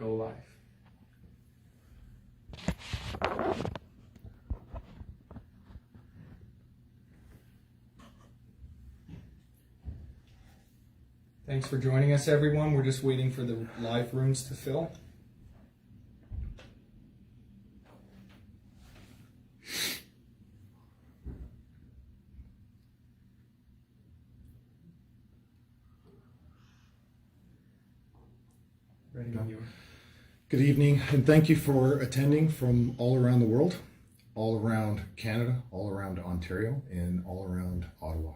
Go live. Thanks for joining us, everyone. We're just waiting for the live rooms to fill. Ready when you are. Good evening, and thank you for attending from all around the world, all around Canada, all around Ontario, and all around Ottawa.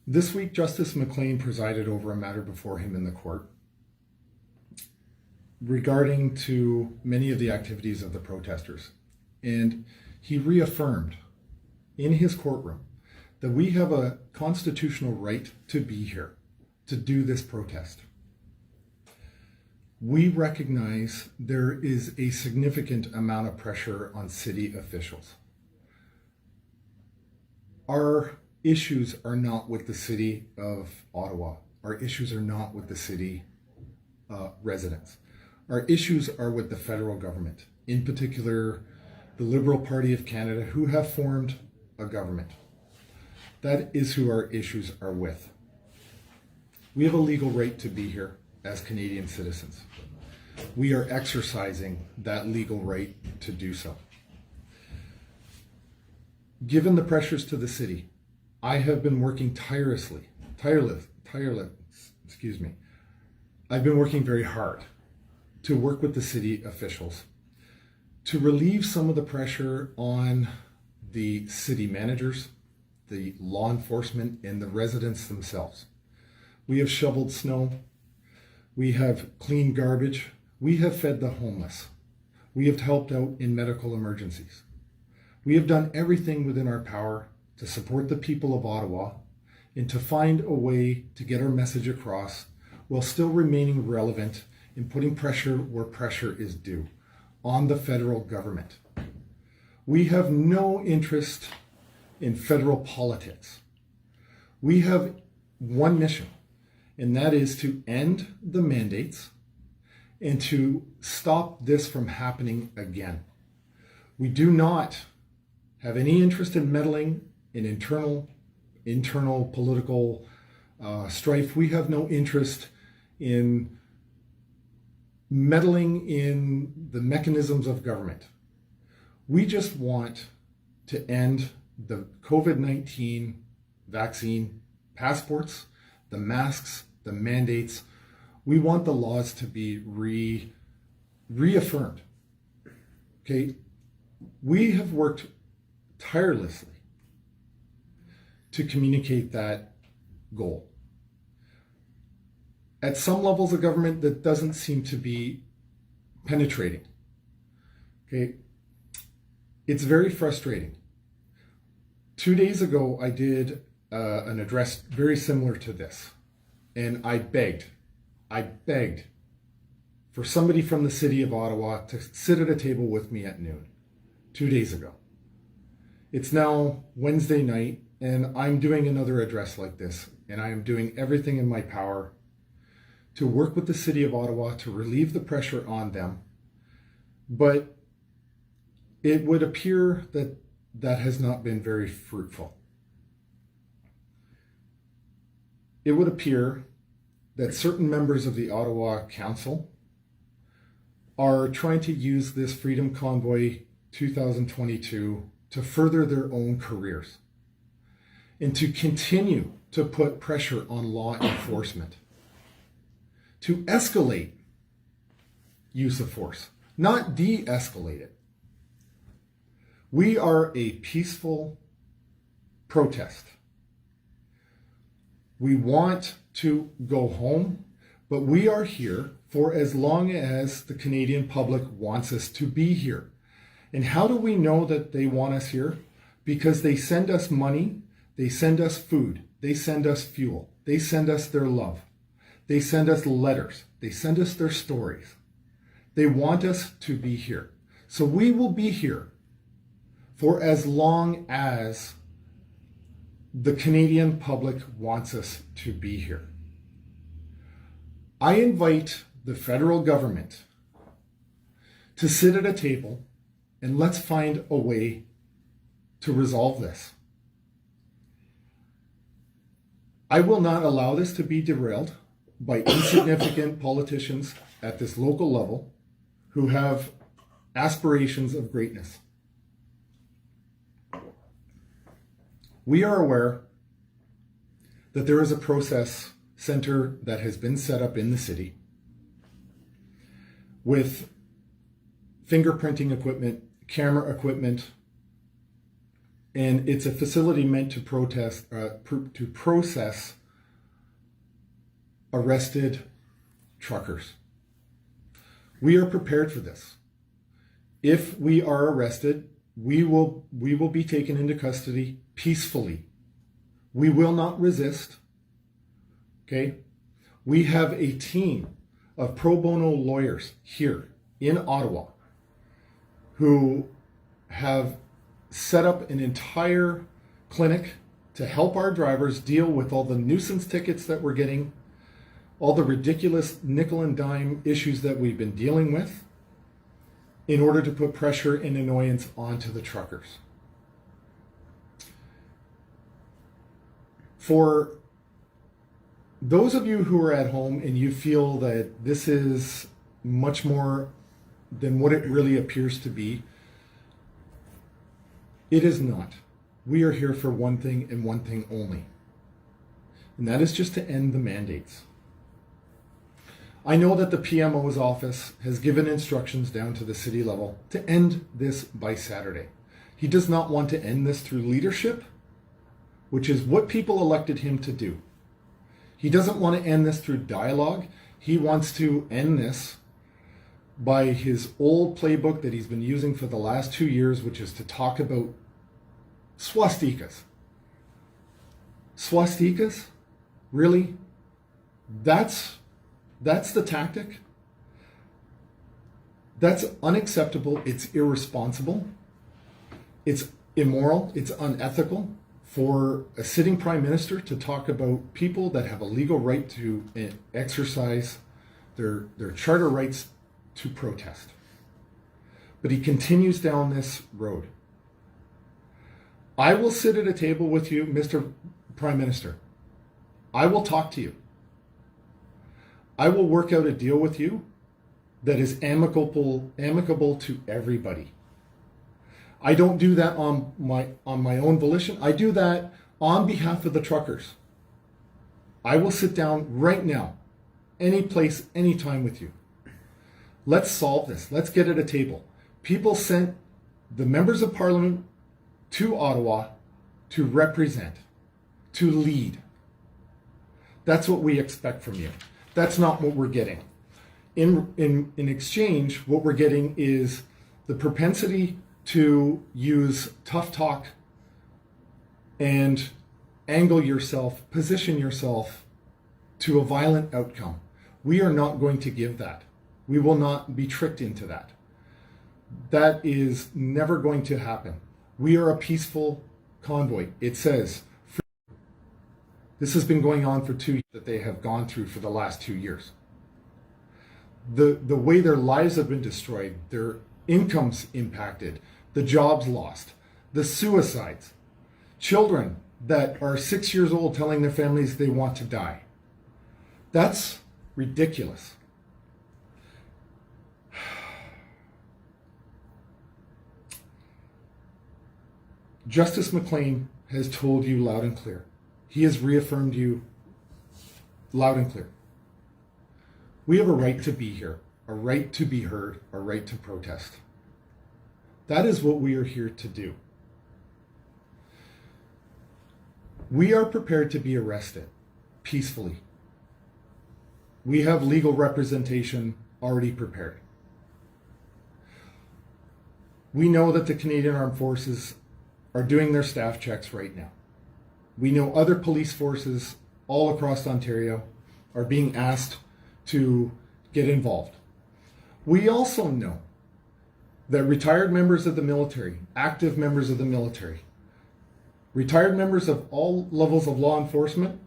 This week, Justice McLean presided over a matter before him in the court regarding to many of the activities of the protesters. And he reaffirmed in his courtroom that we have a constitutional right to be here, to do this protest. We recognize there is a significant amount of pressure on city officials. Our issues are not with the city of Ottawa. Our issues are not with the city residents. Our issues are with the federal government, in particular, the Liberal Party of Canada, who have formed a government. That is who our issues are with. We have a legal right to be here as Canadian citizens. We are exercising that legal right to do so. Given the pressures to the city, I have been working I've been working very hard to work with the city officials to relieve some of the pressure on the city managers, the law enforcement, and the residents themselves. We have shoveled snow. We have cleaned garbage. We have fed the homeless. We have helped out in medical emergencies. We have done everything within our power to support the people of Ottawa and to find a way to get our message across while still remaining relevant in putting pressure where pressure is due on the federal government. We have no interest in federal politics. We have one mission, and that is to end the mandates and to stop this from happening again. We do not have any interest in meddling in internal political strife. We have no interest in meddling in the mechanisms of government. We just want to end the COVID-19 vaccine passports, the masks, the mandates. We want the laws to be reaffirmed. Okay, we have worked tirelessly to communicate that goal. At some levels of government, that doesn't seem to be penetrating. Okay, it's very frustrating. 2 days ago, I did an address very similar to this, and I begged for somebody from the city of Ottawa to sit at a table with me at noon 2 days ago. It's now Wednesday night, and I'm doing another address like this, and I am doing everything in my power to work with the city of Ottawa to relieve the pressure on them. But it would appear that that has not been very fruitful. It would appear that certain members of the Ottawa Council are trying to use this Freedom Convoy 2022 to further their own careers and to continue to put pressure on law enforcement, to escalate use of force, not de-escalate it. We are a peaceful protest. We want to go home, but we are here for as long as the Canadian public wants us to be here. And how do we know that they want us here? Because they send us money, they send us food, they send us fuel, they send us their love, they send us letters, they send us their stories. They want us to be here. So we will be here for as long as the Canadian public wants us to be here. I invite the federal government to sit at a table and let's find a way to resolve this. I will not allow this to be derailed by insignificant politicians at this local level who have aspirations of greatness. We are aware that there is a process center that has been set up in the city with fingerprinting equipment, camera equipment, and it's a facility meant to process arrested truckers. We are prepared for this. If we are arrested, we will be taken into custody peacefully. We will not resist. Okay? We have a team of pro bono lawyers here in Ottawa who have set up an entire clinic to help our drivers deal with all the nuisance tickets that we're getting, all the ridiculous nickel and dime issues that we've been dealing with, in order to put pressure and annoyance onto the truckers. For those of you who are at home and you feel that this is much more than what it really appears to be, it is not. We are here for one thing and one thing only, and that is just to end the mandates. I know that the PMO's office has given instructions down to the city level to end this by Saturday. He does not want to end this through leadership, which is what people elected him to do. He doesn't want to end this through dialogue. He wants to end this by his old playbook that he's been using for the last 2 years, which is to talk about swastikas. Swastikas? Really? That's the tactic? That's unacceptable. It's irresponsible. It's immoral. It's unethical for a sitting prime minister to talk about people that have a legal right to exercise their charter rights to protest. But he continues down this road. I will sit at a table with you, Mr. Prime Minister. I will talk to you. I will work out a deal with you that is amicable to everybody. I don't do that on my own volition. I do that on behalf of the truckers. I will sit down right now, any place, any time with you. Let's solve this. Let's get at a table. People sent the members of parliament to Ottawa to represent, to lead. That's what we expect from you. That's not what we're getting. In exchange, what we're getting is the propensity to use tough talk and angle yourself, position yourself to a violent outcome. We are not going to give that. We will not be tricked into that. That is never going to happen. We are a peaceful convoy. It says, this has been going on for 2 years that they have gone through for the last 2 years. The way their lives have been destroyed, their incomes impacted, the jobs lost, the suicides, children that are 6 years old telling their families they want to die. That's ridiculous. Justice McLean has told you loud and clear. He has reaffirmed you loud and clear. We have a right to be here, a right to be heard, a right to protest. That is what we are here to do. We are prepared to be arrested peacefully. We have legal representation already prepared. We know that the Canadian Armed Forces are doing their staff checks right now. We know other police forces all across Ontario are being asked to get involved. We also know that retired members of the military, active members of the military, retired members of all levels of law enforcement,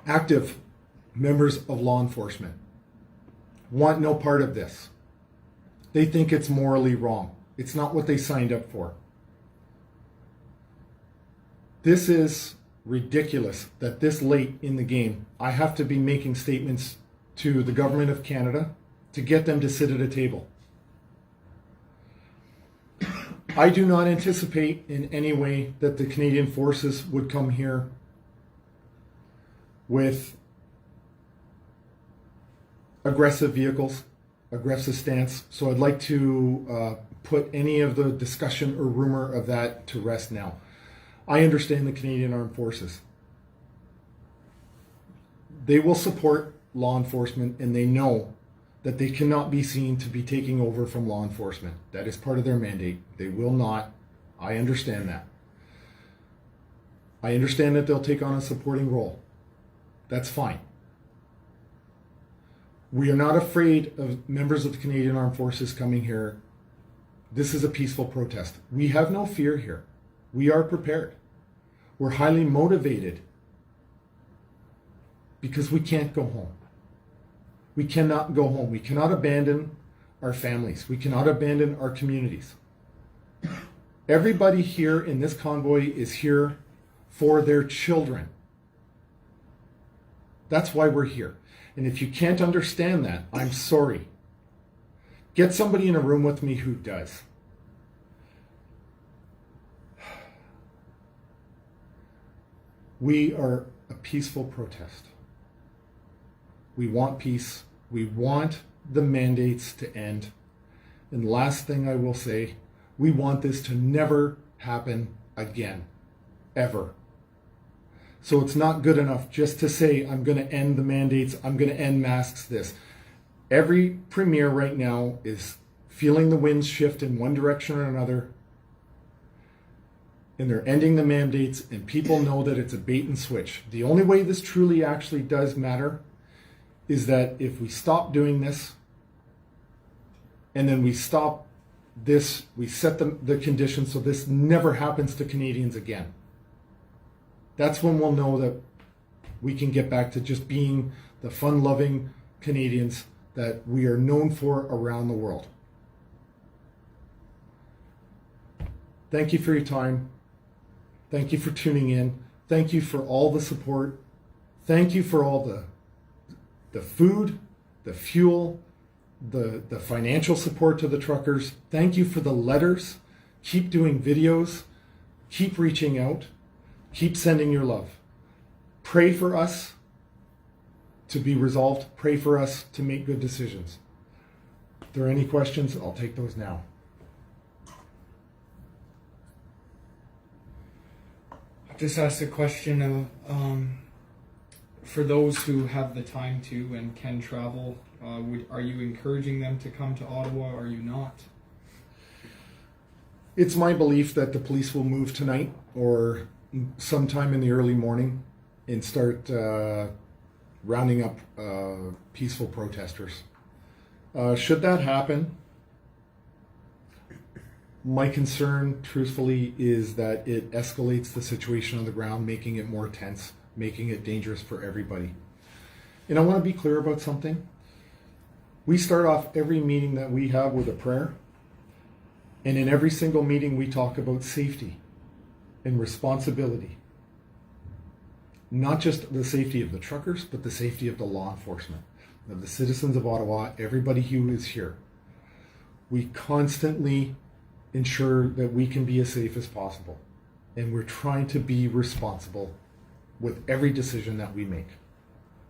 active members of law enforcement want no part of this. They think it's morally wrong. It's not what they signed up for. This is ridiculous that this late in the game, I have to be making statements to the government of Canada to get them to sit at a table. I do not anticipate in any way that the Canadian forces would come here with aggressive vehicles, aggressive stance. So I'd like to put any of the discussion or rumor of that to rest now. I understand the Canadian Armed Forces. They will support law enforcement, and they know that they cannot be seen to be taking over from law enforcement. That is part of their mandate. They will not. I understand that. I understand that they'll take on a supporting role. That's fine. We are not afraid of members of the Canadian Armed Forces coming here. This is a peaceful protest. We have no fear here. We are prepared. We're highly motivated because we can't go home. We cannot go home. We cannot abandon our families. We cannot abandon our communities. Everybody here in this convoy is here for their children. That's why we're here. And if you can't understand that, I'm sorry. Get somebody in a room with me who does. We are a peaceful protest. We want peace. We want the mandates to end. And last thing I will say, we want this to never happen again, ever. So it's not good enough just to say, I'm going to end the mandates, I'm going to end masks, this. Every premier right now is feeling the winds shift in one direction or another, and they're ending the mandates, and people know that it's a bait and switch. The only way this truly actually does matter is that if we stop doing this, and then we stop this, we set the conditions so this never happens to Canadians again. That's when we'll know that we can get back to just being the fun-loving Canadians that we are known for around the world. Thank you for your time. Thank you for tuning in. Thank you for all the support. Thank you for all the food, the fuel, the financial support to the truckers. Thank you for the letters. Keep doing videos. Keep reaching out. Keep sending your love. Pray for us to be resolved. Pray for us to make good decisions. If there are any questions, I'll take those now. Just ask a question of, for those who have the time to and can travel, are you encouraging them to come to Ottawa, or are you not? It's my belief that the police will move tonight or sometime in the early morning and start rounding up peaceful protesters. Should that happen, my concern, truthfully, is that it escalates the situation on the ground, making it more tense, making it dangerous for everybody. And I want to be clear about something. We start off every meeting that we have with a prayer, and in every single meeting we talk about safety and responsibility. Not just the safety of the truckers, but the safety of the law enforcement, of the citizens of Ottawa, everybody who is here. We constantly ensure that we can be as safe as possible. And we're trying to be responsible with every decision that we make.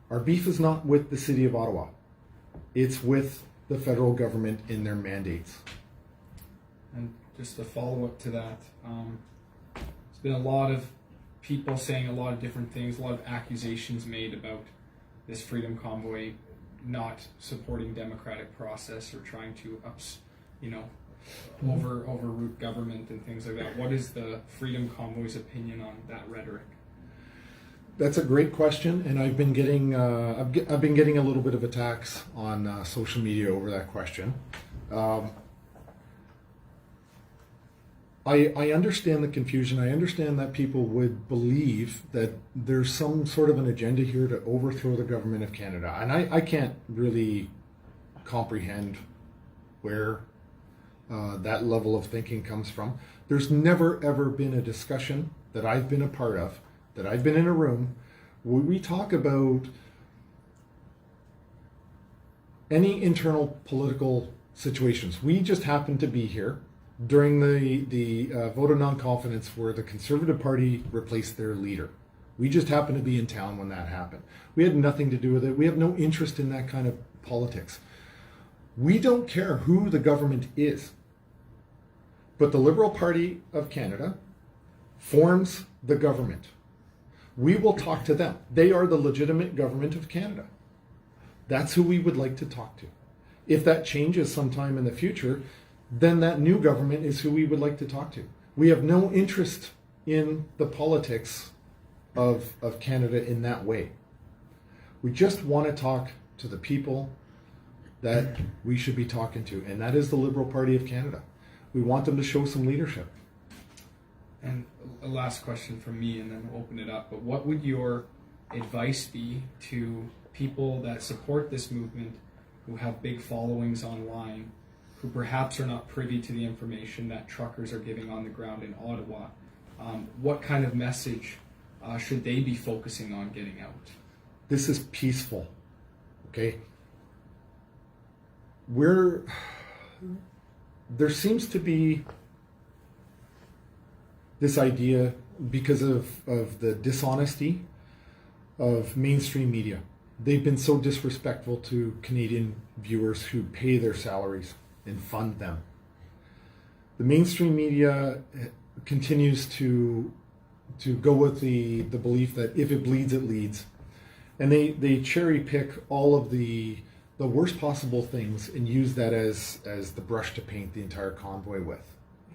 Our beef is not with the city of Ottawa. It's with the federal government in their mandates. And just a follow-up to that, there's been a lot of people saying a lot of different things, a lot of accusations made about this Freedom Convoy not supporting democratic process or trying to overroot government and things like that. What is the Freedom Convoy's opinion on that rhetoric? That's a great question, and I've been getting I've been getting a little bit of attacks on social media over that question. I understand the confusion. I understand that people would believe that there's some sort of an agenda here to overthrow the government of Canada. And I can't really comprehend where that level of thinking comes from. There's never, ever been a discussion that I've been a part of, that I've been in a room, where we talk about any internal political situations. We just happened to be here during the vote of non-confidence where the Conservative Party replaced their leader. We just happened to be in town when that happened. We had nothing to do with it. We have no interest in that kind of politics. We don't care who the government is. But the Liberal Party of Canada forms the government. We will talk to them. They are the legitimate government of Canada. That's who we would like to talk to. If that changes sometime in the future, then that new government is who we would like to talk to. We have no interest in the politics of Canada in that way. We just want to talk to the people that we should be talking to, and that is the Liberal Party of Canada. We want them to show some leadership. And a last question from me, and then we'll open it up. But what would your advice be to people that support this movement, who have big followings online, who perhaps are not privy to the information that truckers are giving on the ground in Ottawa? What kind of message should they be focusing on getting out? This is peaceful, okay? There seems to be this idea, because of the dishonesty of mainstream media. They've been so disrespectful to Canadian viewers who pay their salaries and fund them. The mainstream media continues to go with the belief that if it bleeds, it leads. And they cherry pick all of the worst possible things and use that as the brush to paint the entire convoy with.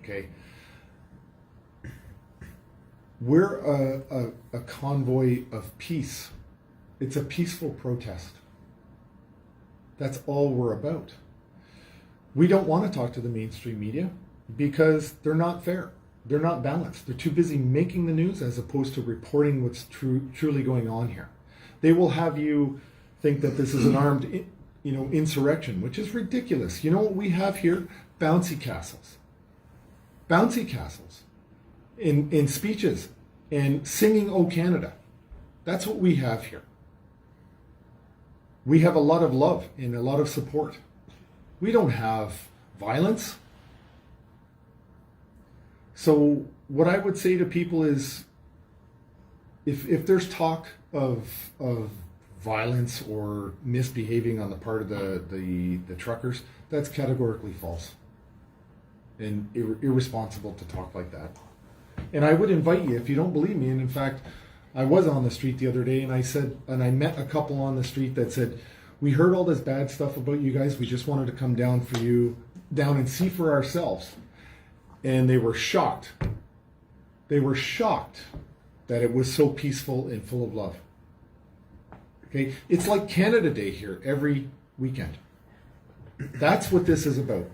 Okay? We're a convoy of peace. It's a peaceful protest. That's all we're about. We don't want to talk to the mainstream media because they're not fair. They're not balanced. They're too busy making the news as opposed to reporting what's truly going on here. They will have you think that this is an armed insurrection, which is ridiculous. You know what we have here? Bouncy castles. Bouncy castles in speeches and singing "O Canada." That's what we have here. We have a lot of love and a lot of support. We don't have violence. So what I would say to people is, if there's talk of violence or misbehaving on the part of the truckers, that's categorically false and irresponsible to talk like that. And I would invite you, if you don't believe me, and in fact, I was on the street the other day and I met a couple on the street that said, "We heard all this bad stuff about you guys. We just wanted to come down and see for ourselves." And they were shocked. They were shocked that it was so peaceful and full of love. Okay? It's like Canada Day here every weekend. That's what this is about.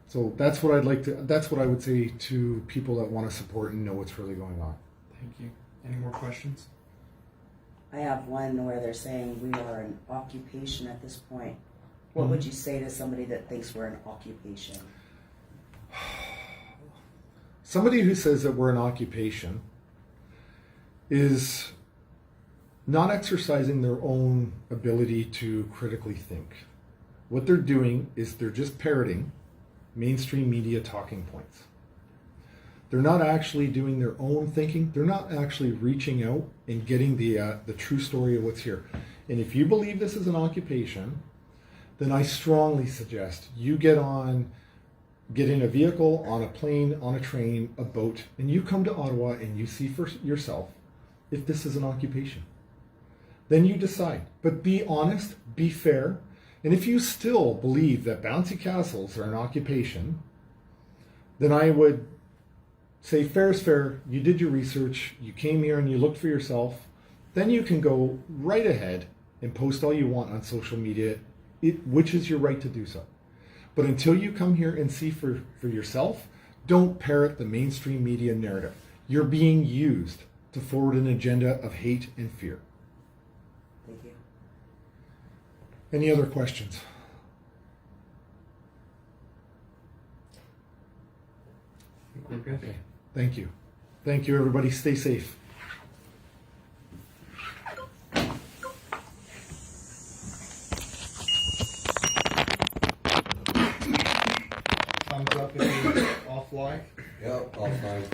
So that's what I would say to people that want to support and know what's really going on. Thank you. Any more questions? I have one where they're saying we are an occupation at this point. What would you say to somebody that thinks we're an occupation? Somebody who says that we're an occupation is not exercising their own ability to critically think. What they're doing is they're just parroting mainstream media talking points. They're not actually doing their own thinking. They're not actually reaching out and getting the true story of what's here. And if you believe this is an occupation, then I strongly suggest you get in a vehicle, on a plane, on a train, a boat, and you come to Ottawa and you see for yourself if this is an occupation. Then you decide. But be honest, be fair, and if you still believe that bouncy castles are an occupation, then I would say fair is fair. You did your research, you came here and you looked for yourself. Then you can go right ahead and post all you want on social media, which is your right to do so. But until you come here and see for yourself, Don't parrot the mainstream media narrative. You're being used to forward an agenda of hate and fear. Thank you. Any other questions? I think we're good. Okay. Thank you. Thank you, everybody. Stay safe. Thumbs up if you're offline. Yep, all fine.